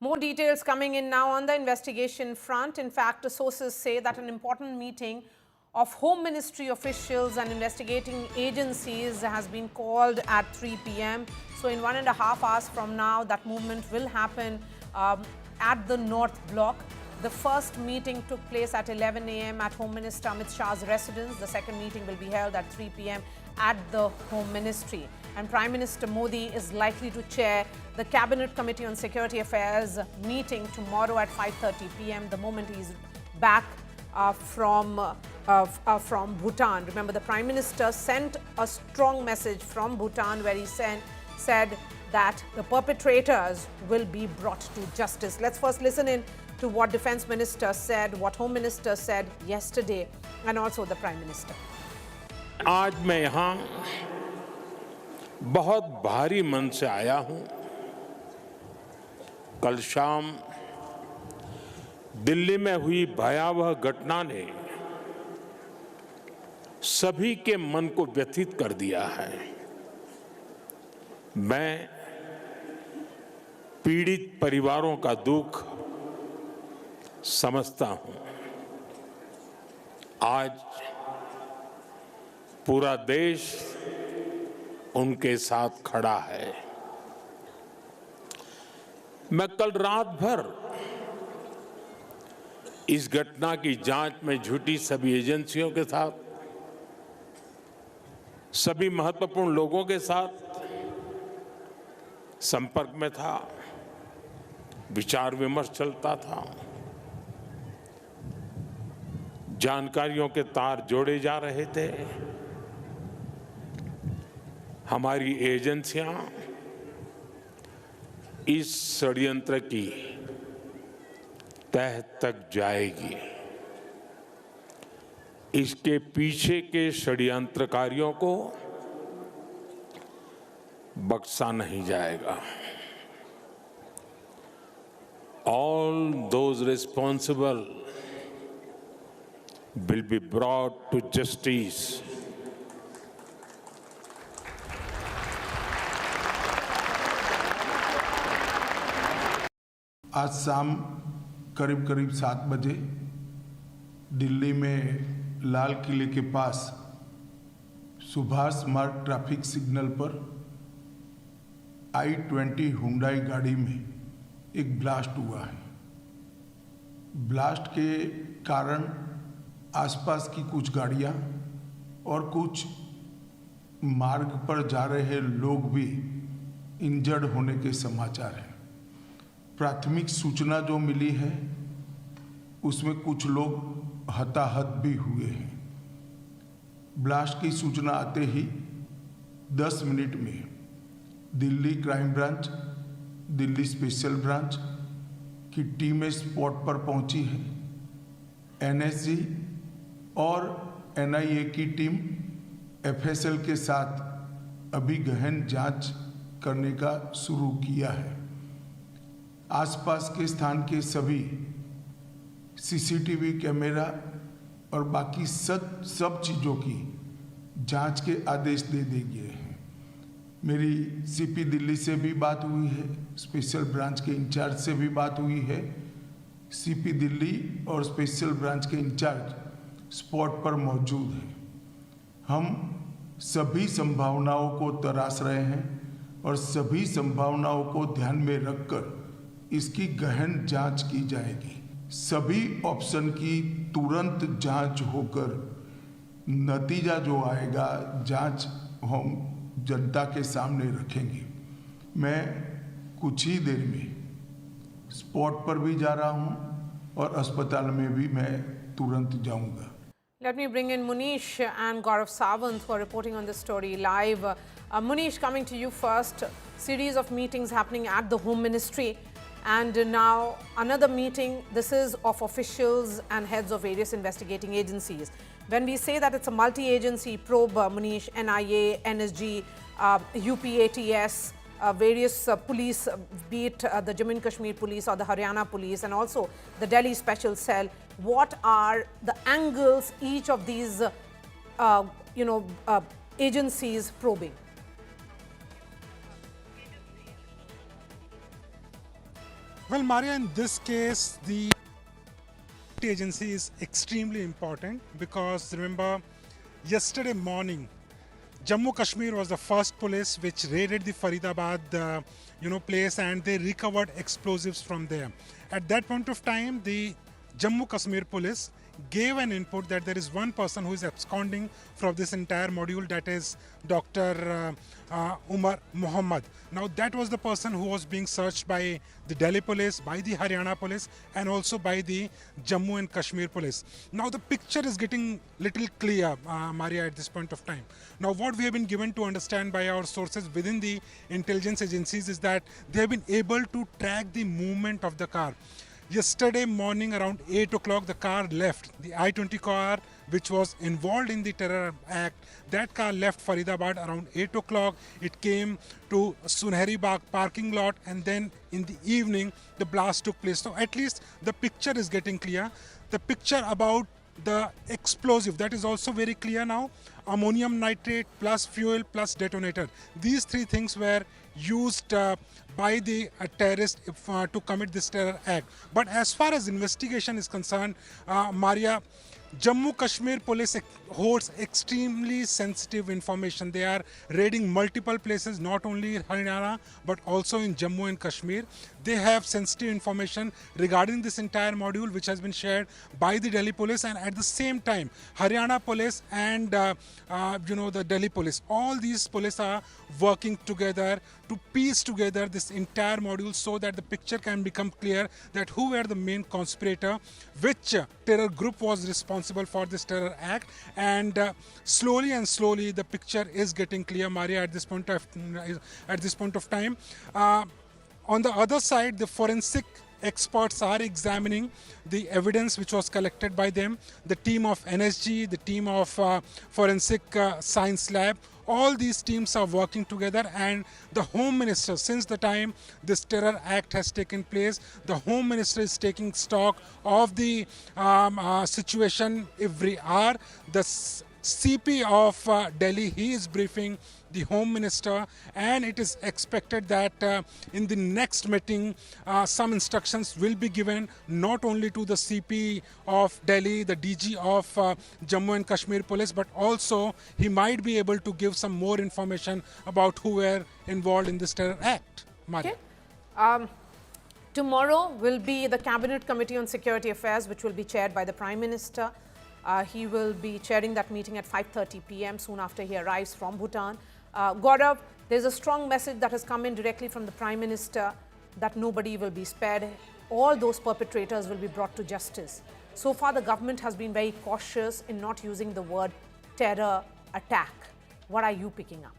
More details coming in now on the investigation front. In fact, sources say that an important meeting of Home Ministry officials and investigating agencies has been called at 3 p.m. So in 1.5 hours from now, that movement will happen at the North Block. The first meeting took place at 11 a.m. at Home Minister Amit Shah's residence. The second meeting will be held at 3 p.m. at the Home Ministry. And Prime Minister Modi is likely to chair the Cabinet Committee on Security Affairs meeting tomorrow at 5:30 p.m. the moment he is back from Bhutan. Remember, the Prime Minister sent a strong message from Bhutan where he said that the perpetrators will be brought to justice. Let's first listen in to what Defence Minister said, what Home Minister said yesterday, and also the Prime Minister. आज मैं यहाँ बहुत भारी मन से आया हूँ। कल शाम दिल्ली में हुई भयावह घटना ने सभी के मन को व्यथित कर दिया है। मैं पीड़ित परिवारों का दुख समझता हूँ। आज पूरा देश उनके साथ खड़ा है। मैं कल रात भर इस घटना की जांच में जुटी सभी एजेंसियों के साथ, सभी महत्वपूर्ण लोगों के साथ संपर्क में था, विचार विमर्श चलता था, जानकारियों के तार जोड़े जा रहे थे। हमारी एजेंसियां इस षड्यंत्र की तह तक जाएगी। इसके पीछे के षड्यंत्रकारियों को बख्शा नहीं जाएगा। All those responsible will be brought to justice. आज शाम करीब 7 बजे दिल्ली में लाल किले के पास सुभाष मार्ग ट्रैफिक सिग्नल पर I-20 हुंडई गाड़ी में एक ब्लास्ट हुआ है। ब्लास्ट के कारण आसपास की कुछ गाड़ियां और कुछ मार्ग पर जा रहे लोग भी इंजर्ड होने के समाचार हैं। प्राथमिक सूचना जो मिली है उसमें कुछ लोग हताहत भी हुए हैं। ब्लास्ट की सूचना आते ही 10 मिनट में Delhi crime branch, Delhi special branch की टीमें स्पॉट पर पहुंची है। NSG और NIA की टीम FSL के साथ अभी गहन जांच करने का शुरू किया है। आसपास के स्थान के सभी CCTV कैमरा और बाकी सब चीज़ों की जांच के आदेश दे दिए हैं। मेरी CP दिल्ली से भी बात हुई है, स्पेशल ब्रांच के इंचार्ज से भी बात हुई है। CP दिल्ली और स्पेशल ब्रांच के इंचार्ज स्पॉट पर मौजूद हैं। हम सभी संभावनाओं को तराश रहे हैं और सभी संभावनाओं को ध्यान में रखकर इसकी गहन जांच की जाएगी। सभी ऑप्शन की तुरंत जांच होकर नतीजा जो आएगा जांच हम जनता के सामने रखेंगे। मैं कुछ ही देर में स्पॉट पर भी जा रहा हूं और अस्पताल में भी मैं तुरंत जाऊंगा। Let me bring in Munish and Gaurav Sawant who are reporting on this story live. Munish, coming to you first. Series of meetings happening at the Home Ministry. And now another meeting, this is of officials and heads of various investigating agencies. When we say that it's a multi-agency probe, Munish, NIA, NSG, UPATS, various police, be it the Jammu and Kashmir police or the Haryana police and also the Delhi Special Cell, what are the angles each of these agencies probing? Well, Maria, in this case, the agency is extremely important because remember, yesterday morning, Jammu Kashmir was the first police which raided the Faridabad, place, and they recovered explosives from there. At that point of time, the Jammu Kashmir police gave an input that there is one person who is absconding from this entire module, that is Dr. Umar Muhammad. Now that was the person who was being searched by the Delhi police, by the Haryana police, and also by the Jammu and Kashmir police. Now the picture is getting little clear, Maria, at this point of time. Now what we have been given to understand by our sources within the intelligence agencies is that they have been able to track the movement of the car. Yesterday morning around 8 o'clock, the car left. The I-20 car, which was involved in the terror act, that car left Faridabad around 8 o'clock. It came to Sunehri Bagh parking lot, and then in the evening, the blast took place. So at least the picture is getting clear. The picture about the explosive, that is also very clear now. Ammonium nitrate plus fuel plus detonator. These three things were used by the terrorists to commit this terror act. But as far as investigation is concerned, Maria, Jammu Kashmir police holds extremely sensitive information. They are raiding multiple places, not only in Haryana, but also in Jammu and Kashmir. They have sensitive information regarding this entire module, which has been shared by the Delhi police, and at the same time, Haryana police and the Delhi police. All these police are working together to piece together this entire module so that the picture can become clear that who were the main conspirator, which terror group was responsible for this terror act, and slowly the picture is getting clear, Maria, at this point of time. On the other side, the forensic experts are examining the evidence which was collected by them. The team of NSG, the team of Forensic Science Lab, all these teams are working together, and the Home Minister, since the time this terror act has taken place, the Home Minister is taking stock of the situation every hour. The CP of Delhi, he is briefing the Home Minister, and it is expected that in the next meeting some instructions will be given not only to the CP of Delhi, the DG of Jammu and Kashmir Police, but also he might be able to give some more information about who were involved in this terror act. Maria. Okay. Tomorrow will be the Cabinet Committee on Security Affairs, which will be chaired by the Prime Minister. He will be chairing that meeting at 5:30 p.m. soon after he arrives from Bhutan. Gaurav, there's a strong message that has come in directly from the Prime Minister that nobody will be spared. All those perpetrators will be brought to justice. So far, the government has been very cautious in not using the word terror attack. What are you picking up?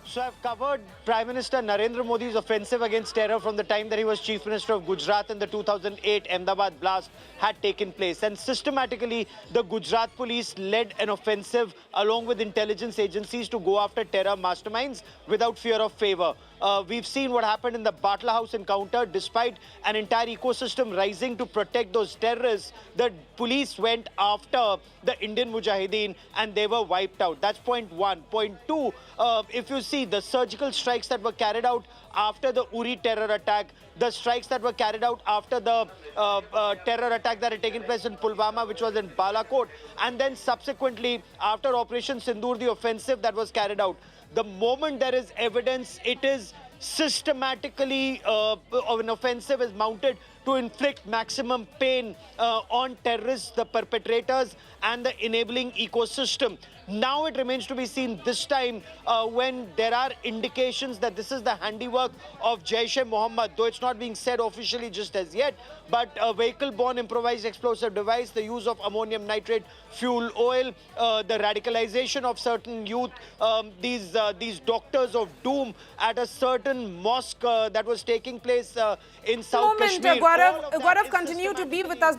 So I've covered Prime Minister Narendra Modi's offensive against terror from the time that he was Chief Minister of Gujarat and the 2008 Ahmedabad blast had taken place. And systematically, the Gujarat police led an offensive along with intelligence agencies to go after terror masterminds without fear of favor. We've seen what happened in the Batla House encounter. Despite an entire ecosystem rising to protect those terrorists, the police went after the Indian Mujahideen and they were wiped out. That's point one. Point two, if you see the surgical strikes that were carried out after the Uri terror attack, the strikes that were carried out after the terror attack that had taken place in Pulwama, which was in Balakot, and then subsequently after Operation Sindoor, the offensive that was carried out. The moment there is evidence, it is systematically an offensive is mounted to inflict maximum pain on terrorists, the perpetrators, and the enabling ecosystem. Now it remains to be seen this time when there are indications that this is the handiwork of Jaish-e-Mohammed, though it's not being said officially just as yet, but a vehicle-borne improvised explosive device, the use of ammonium nitrate fuel oil, the radicalization of certain youth, these doctors of doom at a certain mosque that was taking place in South Kashmir. Gaurav, continue to be with us.